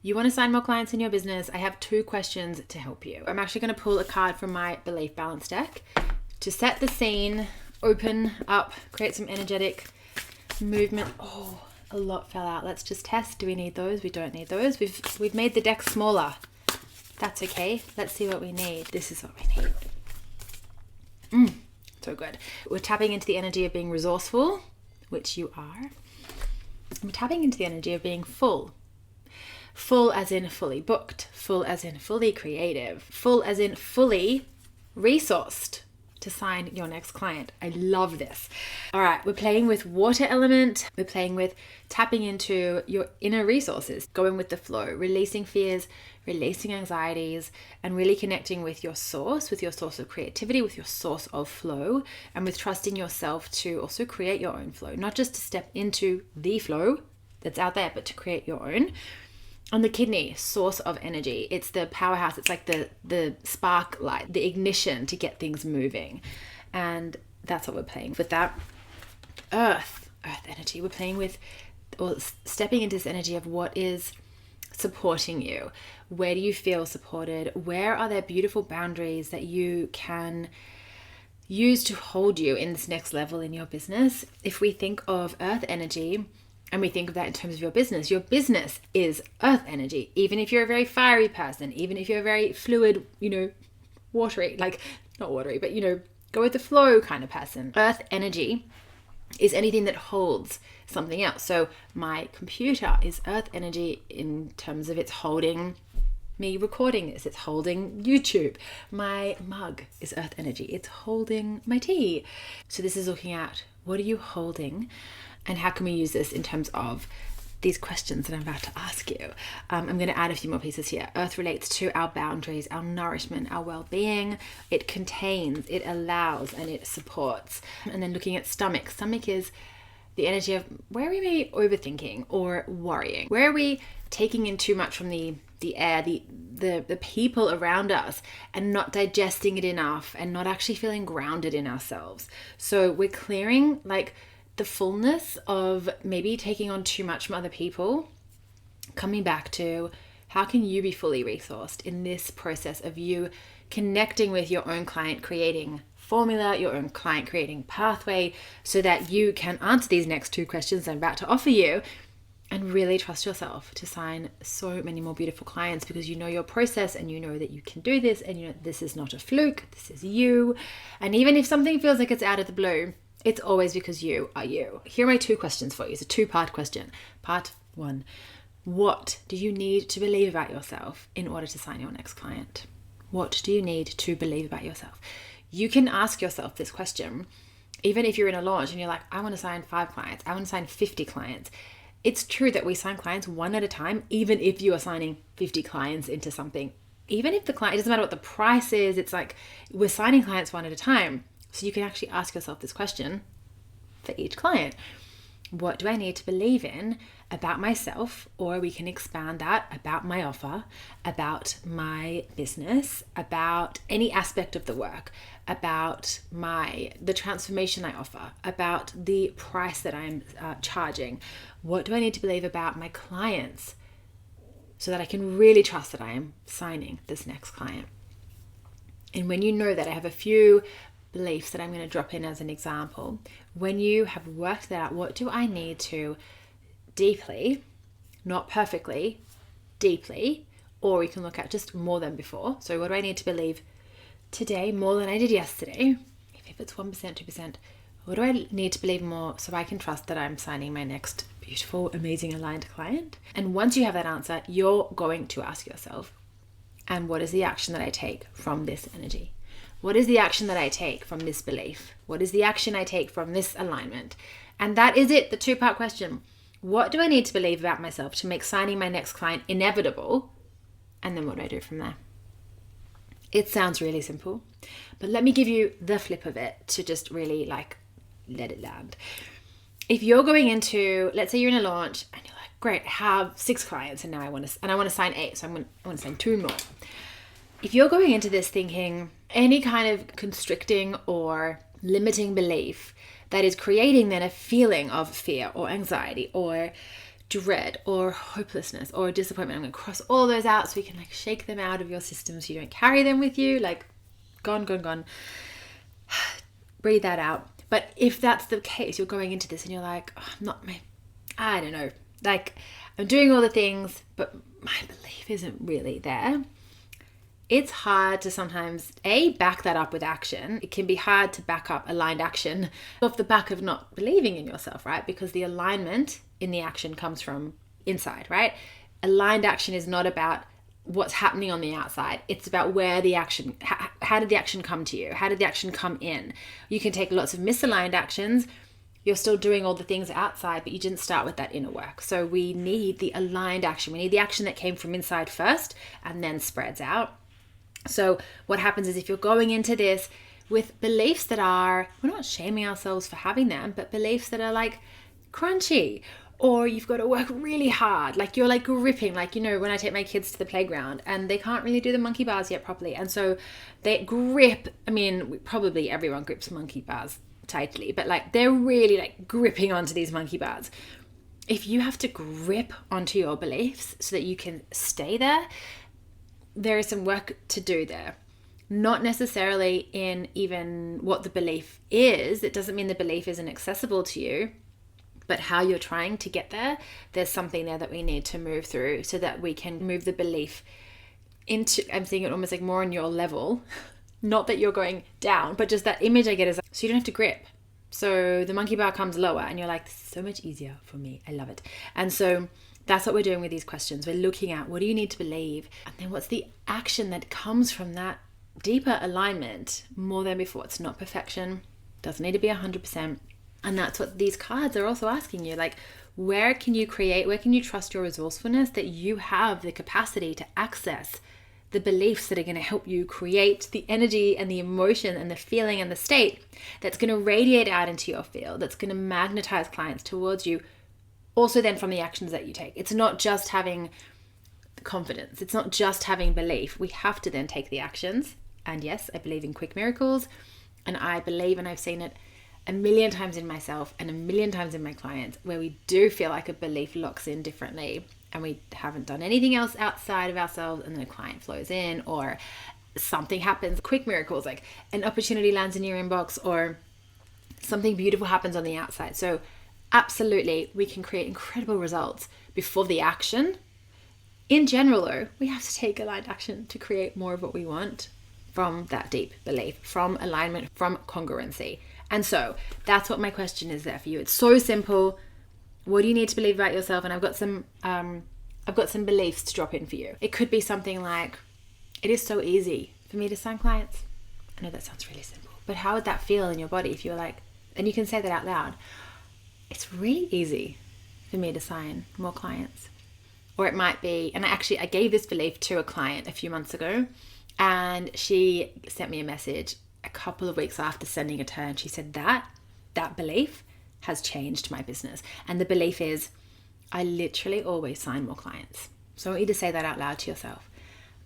You want to sign more clients in your business? I have 2 questions to help you. I'm actually going to pull a card from my belief balance deck to set the scene, open up, create some energetic movement. Oh, a lot fell out. Let's just test. Do we need those? We don't need those. We've made the deck smaller. That's okay. Let's see what we need. This is what we need. So good. We're tapping into the energy of being resourceful, which you are. We're tapping into the energy of being full. Full as in fully booked. Full as in fully creative. Full as in fully resourced to sign your next client. I love this. All right, we're playing with water element. We're playing with tapping into your inner resources, going with the flow, releasing fears, releasing anxieties, and really connecting with your source of creativity, with your source of flow, and with trusting yourself to also create your own flow, not just to step into the flow that's out there, but to create your own. On the kidney, source of energy. It's the powerhouse. It's like the spark light, the ignition to get things moving. And that's what we're playing with. That earth energy. We're playing with, or stepping into this energy of what is supporting you. Where do you feel supported? Where are there beautiful boundaries that you can use to hold you in this next level in your business? If we think of earth energy, and we think of that in terms of your business is earth energy. Even if you're a very fiery person, even if you're a very fluid, watery, like not watery, but go with the flow kind of person. Earth energy is anything that holds something else. So my computer is earth energy in terms of it's holding me recording this. It's holding YouTube. My mug is earth energy. It's holding my tea. So this is looking at what are you holding? And how can we use this in terms of these questions that I'm about to ask you? I'm going to add a few more pieces here. Earth relates to our boundaries, our nourishment, our well-being. It contains, it allows, and it supports. And then looking at stomach. Stomach is the energy of where are we overthinking or worrying? Where are we taking in too much from the air, the people around us, and not digesting it enough and not actually feeling grounded in ourselves? So we're clearing the fullness of maybe taking on too much from other people, coming back to how can you be fully resourced in this process of you connecting with your own client, creating formula, your own client creating pathway, so that you can answer these next 2 questions I'm about to offer you and really trust yourself to sign so many more beautiful clients, because you know your process and you know that you can do this, and this is not a fluke, this is you. And even if something feels like it's out of the blue, it's always because you are you. Here are my 2 questions for you. It's a 2-part question. Part 1, what do you need to believe about yourself in order to sign your next client? What do you need to believe about yourself? You can ask yourself this question, even if you're in a launch and you're like, I want to sign 5 clients. I want to sign 50 clients. It's true that we sign clients one at a time, even if you are signing 50 clients into something. Even if the client, it doesn't matter what the price is, it's like we're signing clients one at a time. So you can actually ask yourself this question for each client. What do I need to believe in about myself? Or we can expand that about my offer, about my business, about any aspect of the work, about the transformation I offer, about the price that I'm charging. What do I need to believe about my clients so that I can really trust that I am signing this next client? And when you know that, I have a few beliefs that I'm going to drop in as an example. When you have worked that out, what do I need to deeply, not perfectly, deeply, or we can look at just more than before. So what do I need to believe today more than I did yesterday? If it's 1%, 2%, what do I need to believe more so I can trust that I'm signing my next beautiful, amazing, aligned client? And once you have that answer, you're going to ask yourself, and what is the action that I take from this energy? What is the action that I take from this belief? What is the action I take from this alignment? And that is it, the 2-part question. What do I need to believe about myself to make signing my next client inevitable? And then what do I do from there? It sounds really simple, but let me give you the flip of it to just really let it land. If you're going into, let's say you're in a launch and you're like, great, I have 6 clients and now I want to sign 8, so I want to sign 2 more. If you're going into this thinking any kind of constricting or limiting belief that is creating then a feeling of fear or anxiety or dread or hopelessness or disappointment. I'm going to cross all those out so we can like shake them out of your system so you don't carry them with you. Like gone. Breathe that out. But if that's the case, you're going into this and you're like, I don't know, like I'm doing all the things, but my belief isn't really there. It's hard to sometimes, back that up with action. It can be hard to back up aligned action off the back of not believing in yourself, right? Because the alignment in the action comes from inside, right? Aligned action is not about what's happening on the outside. It's about where the action, how did the action come to you? How did the action come in? You can take lots of misaligned actions. You're still doing all the things outside, but you didn't start with that inner work. So we need the aligned action. We need the action that came from inside first and then spreads out. So what happens is if you're going into this with beliefs that are, we're not shaming ourselves for having them, but beliefs that are like crunchy, or you've got to work really hard, like you're like gripping, like, you know, when I take my kids to the playground and they can't really do the monkey bars yet properly. And so they grip, I mean, probably everyone grips monkey bars tightly, but like they're really like gripping onto these monkey bars. If you have to grip onto your beliefs so that you can stay there, there is some work to do there. Not necessarily in even what the belief is. It doesn't mean the belief isn't accessible to you, but how you're trying to get there, there's something there that we need to move through so that we can move the belief into, I'm seeing it almost like more on your level, not that you're going down, but just that image I get is, so you don't have to grip. So the monkey bar comes lower and you're like, this is so much easier for me. I love it. And so that's what we're doing with these questions. We're looking at what do you need to believe? And then what's the action that comes from that deeper alignment more than before? It's not perfection. Doesn't need to be 100%. And that's what these cards are also asking you. Like, where can you create, where can you trust your resourcefulness that you have the capacity to access the beliefs that are going to help you create the energy and the emotion and the feeling and the state that's going to radiate out into your field, that's going to magnetize clients towards you. Also then from the actions that you take. It's not just having confidence. It's not just having belief. We have to then take the actions. And yes, I believe in quick miracles. And I believe, and I've seen it a million times in myself and a million times in my clients, where we do feel like a belief locks in differently and we haven't done anything else outside of ourselves, and then a client flows in or something happens. Quick miracles, like an opportunity lands in your inbox or something beautiful happens on the outside. So absolutely, we can create incredible results before the action. In general, though, we have to take aligned action to create more of what we want from that deep belief, from alignment, from congruency. And so that's what my question is there for you. It's so simple. What do you need to believe about yourself? And I've got some beliefs to drop in for you. It could be something like, it is so easy for me to sign clients. I know that sounds really simple, but how would that feel in your body if you were like, and you can say that out loud, it's really easy for me to sign more clients. Or it might be, and I gave this belief to a client a few months ago, and she sent me a message a couple of weeks after sending it to her, and she said that belief has changed my business. And the belief is, I literally always sign more clients. So I want you to say that out loud to yourself.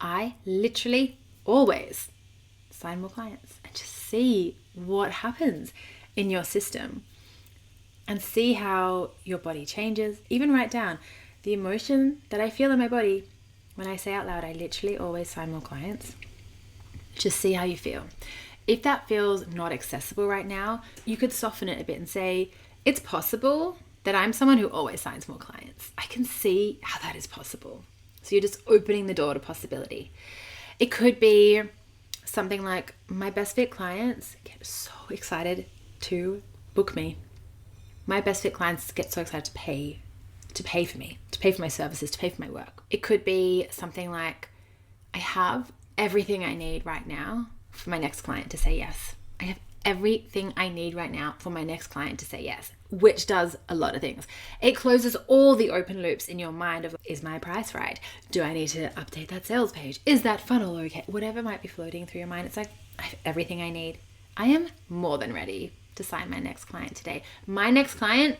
I literally always sign more clients, and just see what happens in your system. And see how your body changes. Even write down the emotion that I feel in my body when I say out loud, I literally always sign more clients. Just see how you feel. If that feels not accessible right now, you could soften it a bit and say, it's possible that I'm someone who always signs more clients. I can see how that is possible. So you're just opening the door to possibility. It could be something like, my best fit clients get so excited to book me. My best fit clients get so excited to pay for me, to pay for my services, to pay for my work. It could be something like, I have everything I need right now for my next client to say yes. I have everything I need right now for my next client to say yes, which does a lot of things. It closes all the open loops in your mind of, is my price right? Do I need to update that sales page? Is that funnel okay? Whatever might be floating through your mind, it's like, I have everything I need. I am more than ready to sign my next client today. My next client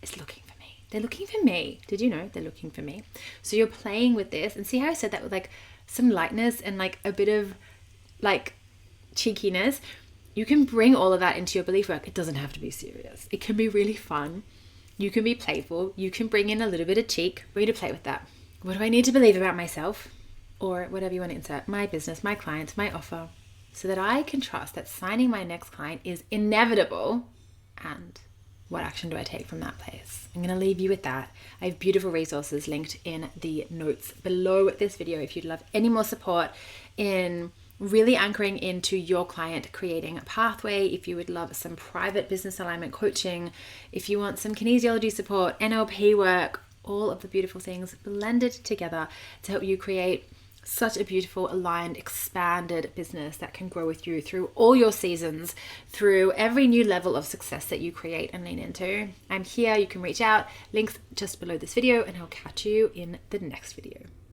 is looking for me. They're looking for me. Did you know they're looking for me? So you're playing with this, and see how I said that with like some lightness and like a bit of like cheekiness. You can bring all of that into your belief work. It doesn't have to be serious. It can be really fun. You can be playful. You can bring in a little bit of cheek. We need to play with that. What do I need to believe about myself? Or whatever you want to insert. My business, my client, my offer. So that I can trust that signing my next client is inevitable. And what action do I take from that place? I'm going to leave you with that. I have beautiful resources linked in the notes below this video if you'd love any more support in really anchoring into your client, creating a pathway, if you would love some private business alignment coaching, if you want some kinesiology support, NLP work, all of the beautiful things blended together to help you create such a beautiful, aligned, expanded business that can grow with you through all your seasons, through every new level of success that you create and lean into. I'm here. You can reach out. Links just below this video, and I'll catch you in the next video.